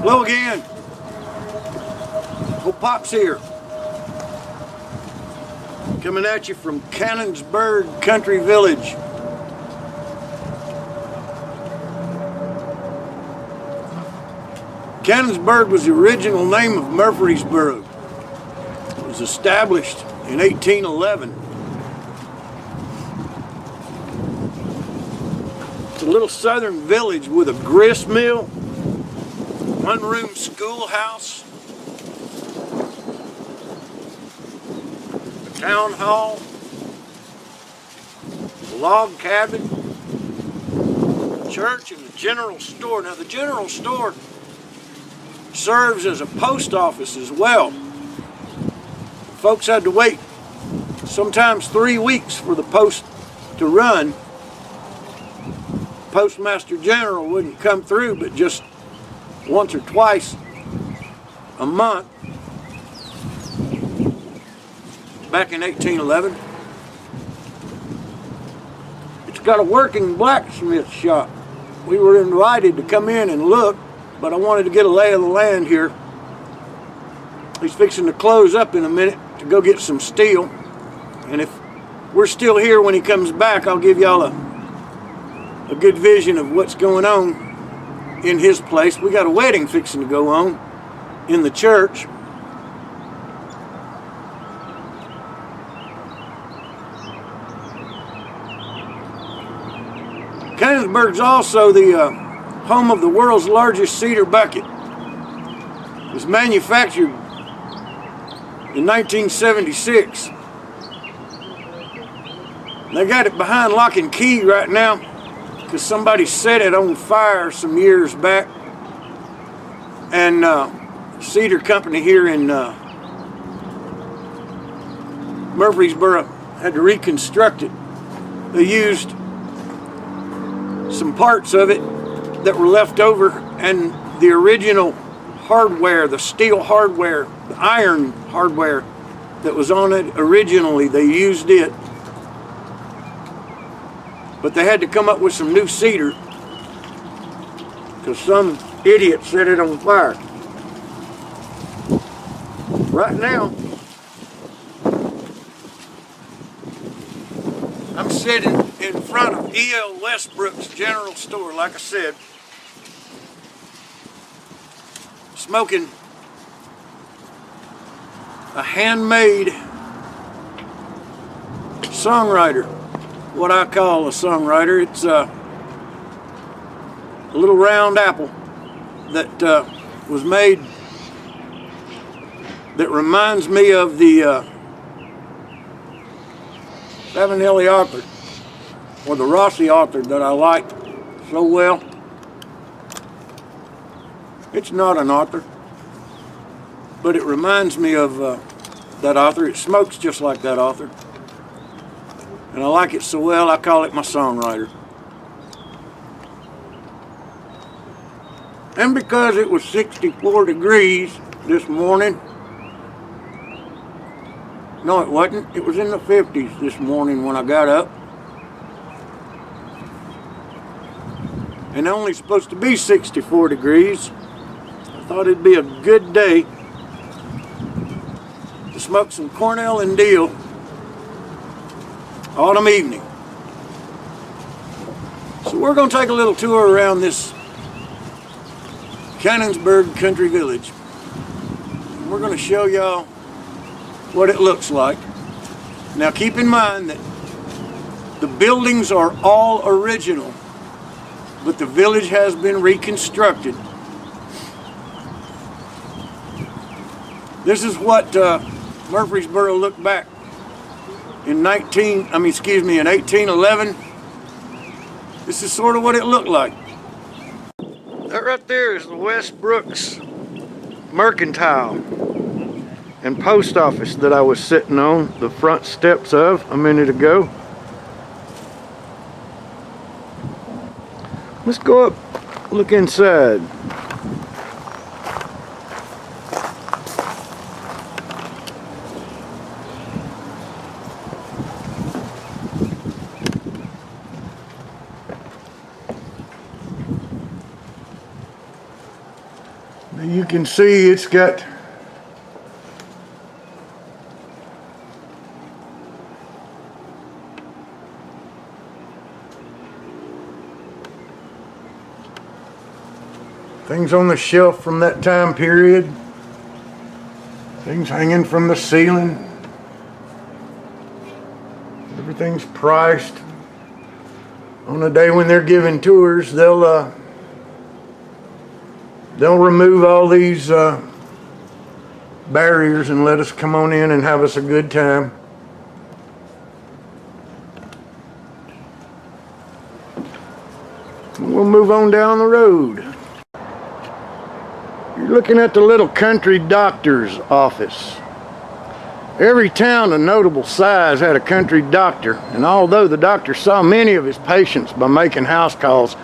Hello again. Ole'Pops here. Coming at you from Cannonsburgh Country Village. Cannonsburgh was the original name of Murfreesboro. It was established in 1811. It's a little southern village with a grist mill, one-room schoolhouse, a town hall, a log cabin, a church, and a general store. Now the general store serves as a post office as well. Folks had to wait sometimes 3 weeks for the post to run. Postmaster General wouldn't come through but just once or twice a month back in 1811. It's got a working blacksmith shop. We were invited to come in and look, but I wanted to get a lay of the land here. He's fixing to close up in a minute to go get some steel, and if we're still here when he comes back, I'll give y'all a good vision of what's going on in his place. We got a wedding fixing to go on in the church. Cannonsburgh's also the home of the world's largest cedar bucket. It was manufactured in 1976. They got it behind lock and key right now because somebody set it on fire some years back, and Cedar Company here in Murfreesboro had to reconstruct it. They used some parts of it that were left over, and the original hardware, the steel hardware, the iron hardware that was on it originally, they used it, but they had to come up with some new cedar because some idiot set it on fire. Right now I'm sitting in front of E.L. Westbrook's general store, like I said, smoking a handmade songwriter, what I call a songwriter. It's a little round apple that was made that reminds me of the Savinelli author, or the Rossi author that I like so well. It's not an author, but it reminds me of that author. It smokes just like that author, and I like it so well I call it my songwriter. And because it was 64 degrees this morning, no it wasn't, it was in the 50s this morning when I got up, and only supposed to be 64 degrees, I thought it'd be a good day to smoke some Cornell and Deal autumn evening. So we're going to take a little tour around this Cannonsburgh Country Village. We're going to show y'all what it looks like. Now keep in mind that the buildings are all original, but the village has been reconstructed. This is what Murfreesboro looked back in 1811. This is sort of what it looked like. That right there is the Westbrooks Mercantile and Post Office that I was sitting on the front steps of a minute ago. Let's go up, look inside. You can see it's got things on the shelf from that time period. Things hanging from the ceiling. Everything's priced. On the day when they're giving tours, they'll remove all these barriers and let us come on in and have us a good time. We'll move on down the road. You're looking at the little country doctor's office. Every town of notable size had a country doctor, and although the doctor saw many of his patients by making house calls,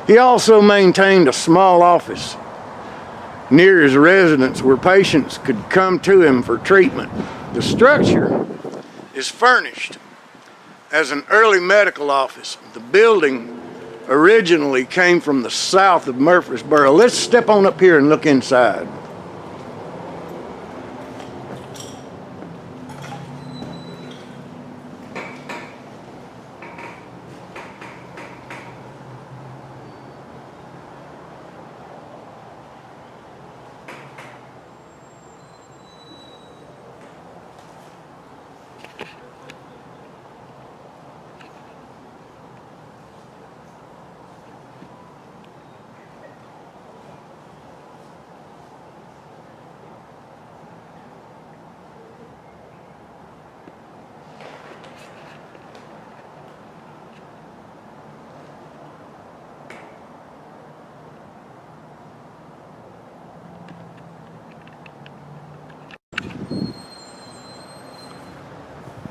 he also maintained a small office near his residence where patients could come to him for treatment. The structure is furnished as an early medical office. The building originally came from the south of Murfree. Let's step on up here and look inside.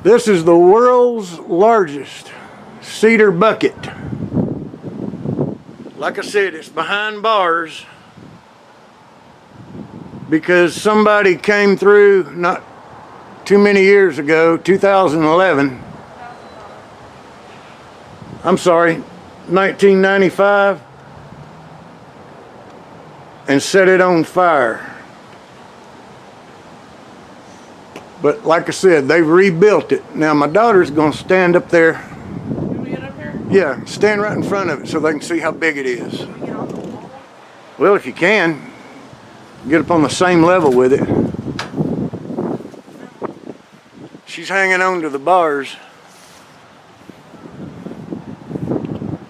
This is the world's largest cedar bucket. Like I said, it's behind bars because somebody came through not too many years ago, 2011. I'm sorry, 1995, and set it on fire. But like I said, they've rebuilt it. Now my daughter's gonna stand up there. Can we get up here? Yeah, stand right in front of it so they can see how big it is. Can we get off the wall? Well, if you can, get up on the same level with it. She's hanging on to the bars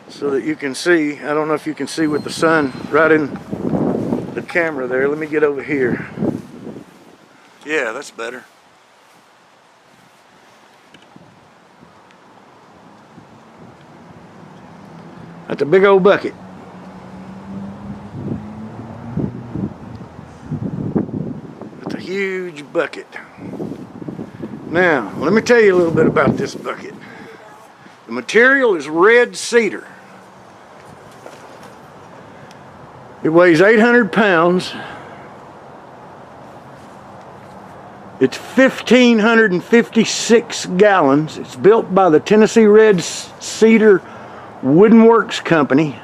so that you can see. I don't know if you can see with the sun right in the camera there. Let me get over here. Yeah, that's better. That's a big old bucket. That's a huge bucket. Now, let me tell you a little bit about this bucket. The material is red cedar. It weighs 800 pounds. It's 1,556 gallons. It's built by the Tennessee Red Cedar Wooden Works Company.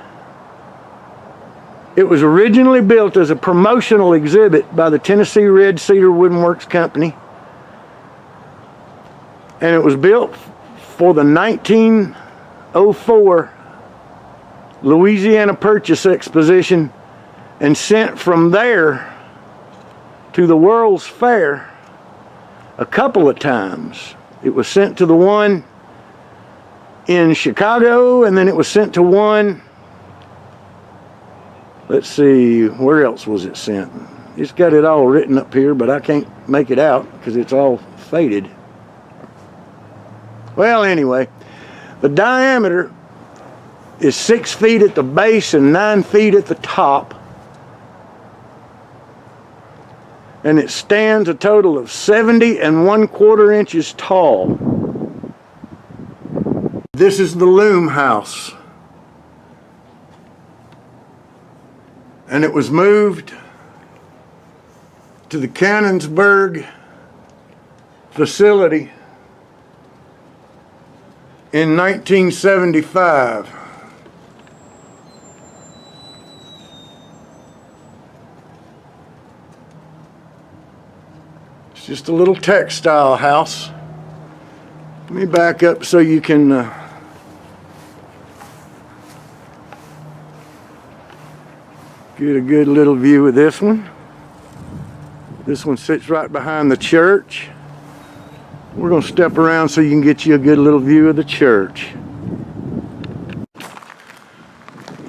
It was originally built as a promotional exhibit by the Tennessee Red Cedar Wooden Works Company, and it was built for the 1904 Louisiana Purchase Exposition and sent from there to the World's Fair a couple of times. It was sent to the one in Chicago, and then it was sent to one, let's see, where else was it sent? It's got it all written up here, but I can't make it out because it's all faded. Well, anyway, the diameter is 6 feet at the base and 9 feet at the top. And it stands a total of 70 1/4 inches tall. This is the loom house. And it was moved to the Cannonsburgh facility in 1975. It's just a little textile house. Let me back up so you can get a good little view of this one. This one sits right behind the church. We're going to step around so you can get you a good little view of the church.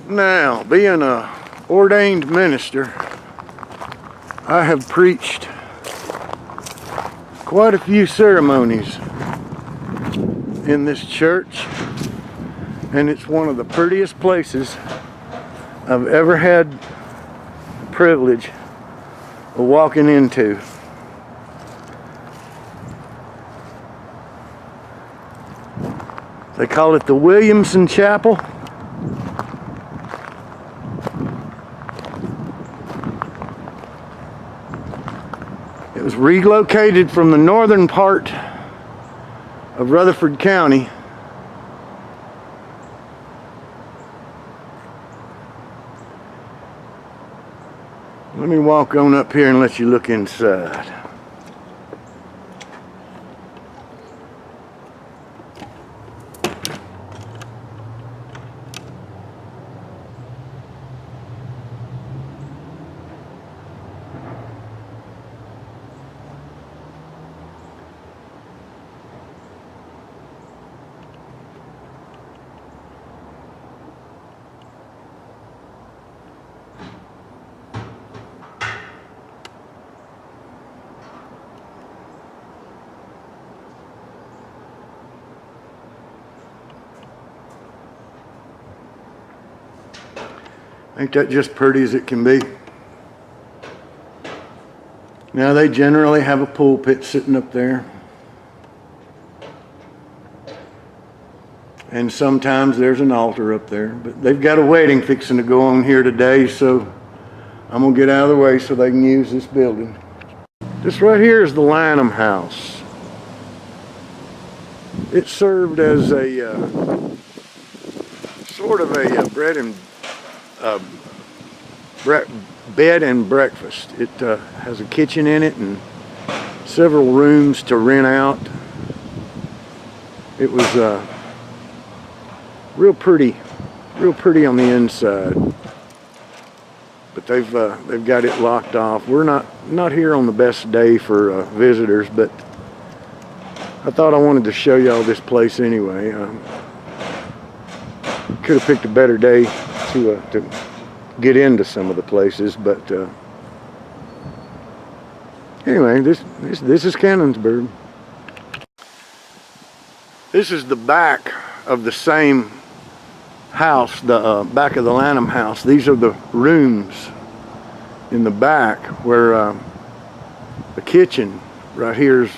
Now, being an ordained minister, I have preached quite a few ceremonies in this church, and it's one of the prettiest places I've ever had the privilege of walking into. They call it the Williamson Chapel. It was relocated from the northern part of Rutherford County Let me walk on up here and let you look inside. Ain't that just pretty as it can be? Now they generally have a pulpit sitting up there. And sometimes there's an altar up there. But they've got a wedding fixing to go on here today, so I'm going to get out of the way so they can use this building. This right here is the Lanham House. It served as a sort of a bed and breakfast. It has a kitchen in it and several rooms to rent out. It was real pretty on the inside. But they've got it locked off. We're not here on the best day for visitors, but I thought I wanted to show y'all this place anyway. Could have picked a better day to get into some of the places, but anyway, this is Cannonsburgh. This is the back of the same house, the back of the Lanham house. These are the rooms in the back where the kitchen right here is,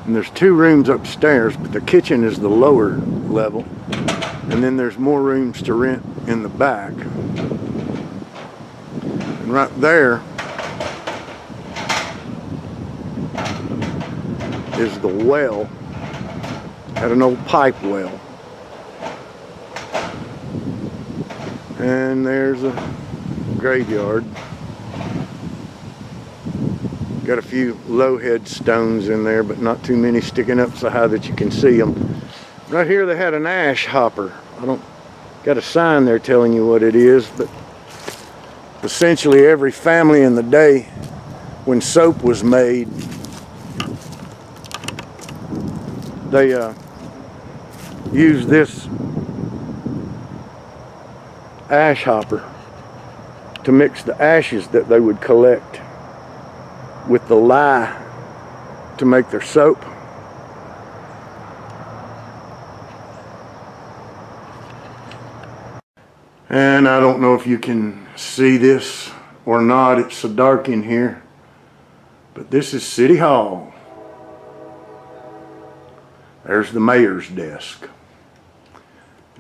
and there's two rooms upstairs, but the kitchen is the lower level. And then there's more rooms to rent in the back. And right there is the well. Had an old pipe well. And there's a graveyard. Got a few low head stones in there, but not too many sticking up so high that you can see them. Right here they had an ash hopper. Got a sign there telling you what it is, but essentially every family in the day when soap was made, they used this ash hopper to mix the ashes that they would collect with the lye to make their soap. And I don't know if you can see this or not, it's so dark in here, but this is City Hall. There's the mayor's desk.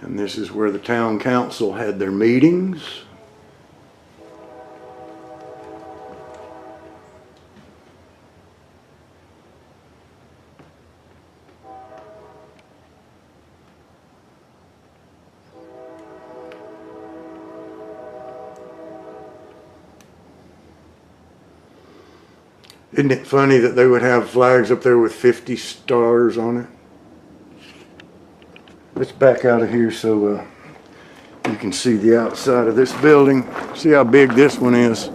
And this is where the town council had their meetings. Isn't it funny that they would have flags up there with 50 stars on it? Let's back out of here so you can see the outside of this building. See how big this one is.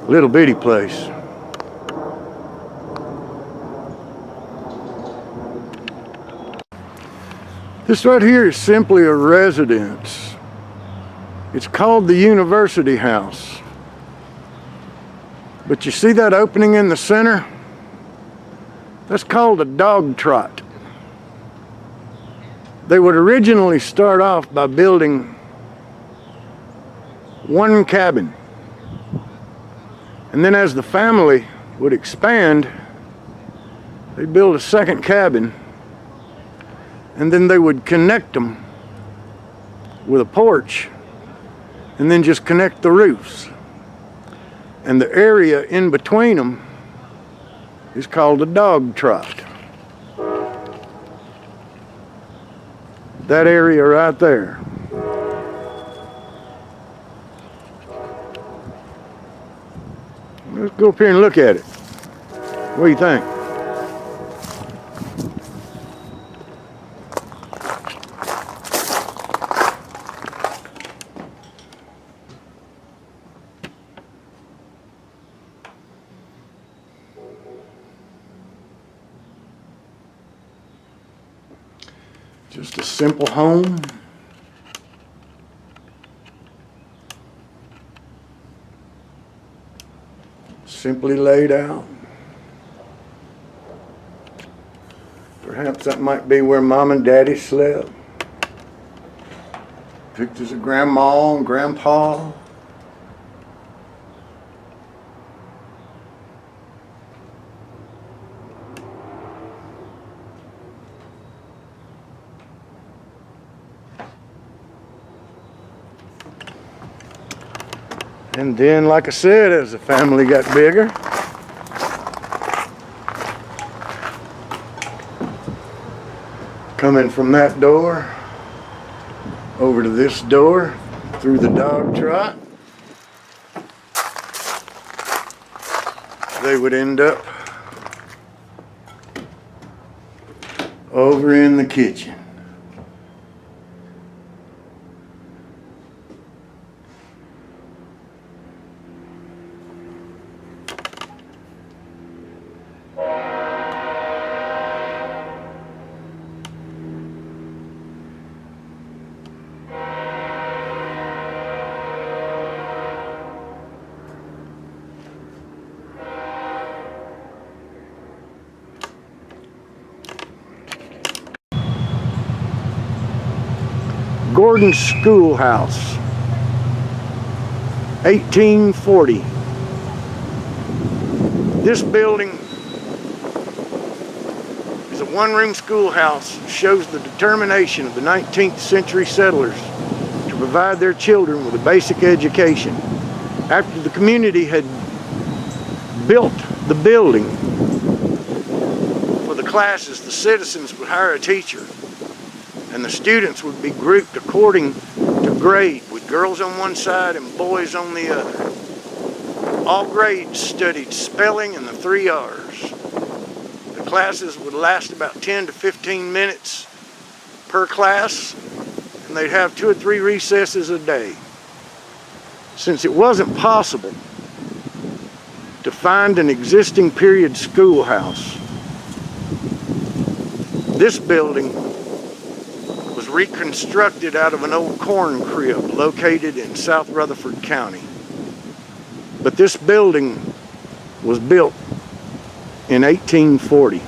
Little bitty place. This right here is simply a residence. It's called the University House. But you see that opening in the center? That's called a dog trot. They would originally start off by building one cabin. And then as the family would expand, they'd build a second cabin, and then they would connect them with a porch, and then just connect the roofs. And the area in between them is called a dog trot. That area right there. Let's go up here and look at it. What do you think? Just a simple home. Simply laid out. Perhaps that might be where Mom and Daddy slept. Pictures of Grandma and Grandpa. And then, like I said, as the family got bigger, coming from that door over to this door through the dog trot, they would end up over in the kitchen. Gordon Schoolhouse, 1840. This building is a one-room schoolhouse. Shows the determination of the 19th century settlers to provide their children with a basic education. After the community had built the building for the classes, the citizens would hire a teacher, and the students would be grouped according to grade, with girls on one side and boys on the other. All grades studied spelling and the 3 R's. The classes would last about 10 to 15 minutes per class, and they'd have 2 or 3 recesses a day. Since it wasn't possible to find an existing period schoolhouse, this building was reconstructed out of an old corn crib located in South Rutherford County. But this building was built in 1840.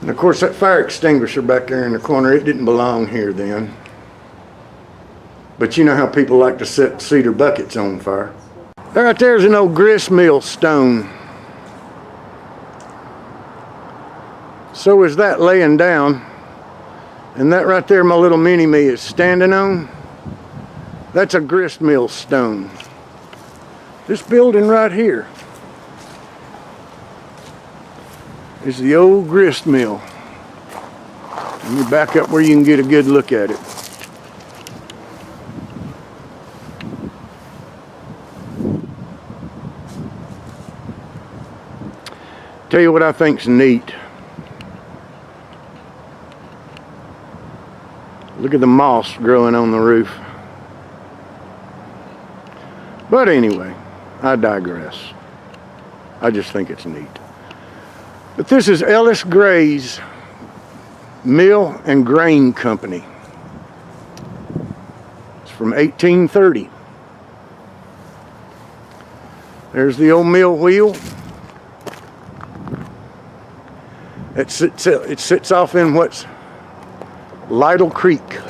And of course, that fire extinguisher back there in the corner, it didn't belong here then. But you know how people like to set cedar buckets on fire. Right there's an old grist mill stone. So is that laying down. And that right there my little mini-me is standing on. That's a grist mill stone. This building right here is the old grist mill. Let me back up where you can get a good look at it. Tell you what I think's neat. Look at the moss growing on the roof. But anyway, I digress. I just think it's neat. But this is Ellis Gray's Mill and Grain Company. It's from 1830. There's the old mill wheel. It sits off in what's Lytle Creek.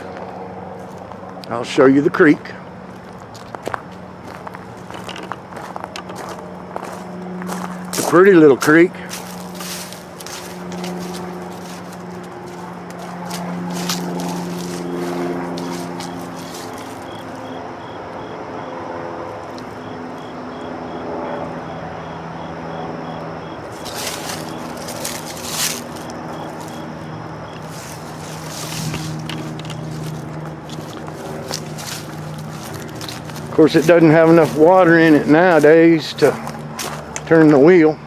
I'll show you the creek. It's a pretty little creek. Of course, it doesn't have enough water in it nowadays to turn the wheel.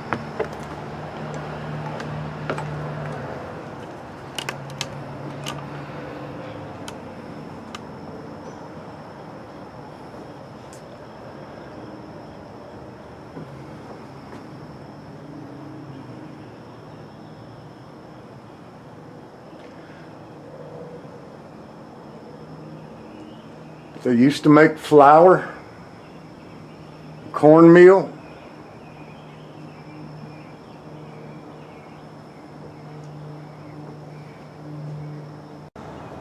They used to make flour, cornmeal.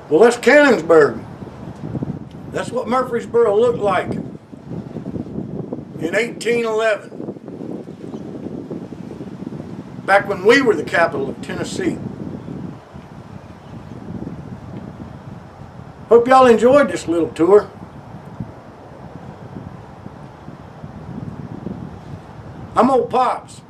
Well, that's Cannonsburgh. That's what Murfreesboro looked like in 1811. Back when we were the capital of Tennessee. Hope y'all enjoyed this little tour. I'm Ole'Pops.